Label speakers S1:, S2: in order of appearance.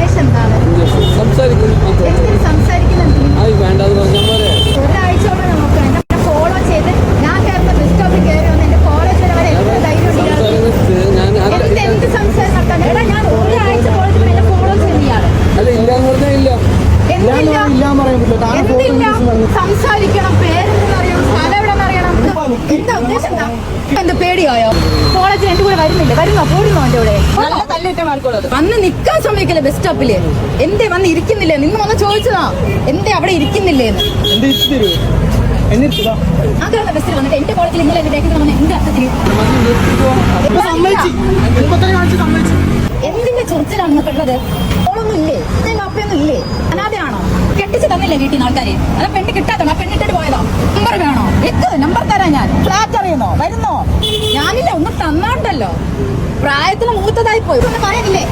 S1: ഉദ്ദേശം എന്താണ്?
S2: വേണ്ടത് പറഞ്ഞാൽ പോലെ
S1: ഒരാഴ്ച കൊണ്ട് നമുക്ക് എന്നെ ഫോളോ ചെയ്ത് ഞാൻ കയറുന്ന ബസ് സ്റ്റോപ്പിൽ കയറി വന്ന് എന്റെ കോളേജ് വരെ എത്ര ധൈര്യം എന്ത് സംസാരം നടത്താൻ? എടാ ഞാൻ ഒരാഴ്ച കോളേജിൽ എന്നെ ഫോളോ ചെയ്യുന്നയാള് എന്തില്ല സംസാരിക്കണം, പേരെന്തെന്ന് അറിയണം, സ്ഥലം എവിടെന്ന് അറിയണം. എന്താ ഉദ്ദേശം? എന്താ പേടിയായോ? കോളേജിൽ എന്റെ കൂടെ വരുന്നില്ല, വരുന്നോ? പോടുന്നോ എന്റെ കൂടെ? വന്ന് നിക്കാൻ സമ്മതിക്കില്ല ബസ് സ്റ്റോപ്പില്. എന്തേ വന്ന് ഇരിക്കുന്നില്ലേ? നിന്ന് വന്ന് ചോദിച്ചതാ എന്തേ അവിടെ ഇരിക്കുന്നില്ലേന്ന്. അതാണ് ബസ്സിൽ വന്നിട്ട് എന്റെ കോളേജിൽ ഇന്നലെ എന്റെ എന്ത് അർത്ഥത്തിൽ എന്തിന്റെ ചൊറിച്ചിലാണ് പെട്ടത്? ഓളൊന്നും ഇല്ലേ? അപ്പയൊന്നും ഇല്ലേ? അനാഥയാണോ? കെട്ടിച്ച് തന്നില്ലേ വീട്ടിൽ നിന്ന് ആൾക്കാരെ? അതാ പെണ്ണ് കിട്ടാത്തോ? പെണ്ണിട്ടിട്ട് പോയതോ? നമ്പർ വേണോ? നമ്പർ തരാം ഞാൻ. ഫ്ലാറ്റ് അറിയുന്നോ? വരുന്നോ? ഞാനില്ല, ഒന്നും തന്നാണ്ടല്ലോ. പ്രായത്തിന് മൂത്തതായി പോയി ഒന്നും പറയാനില്ലേ?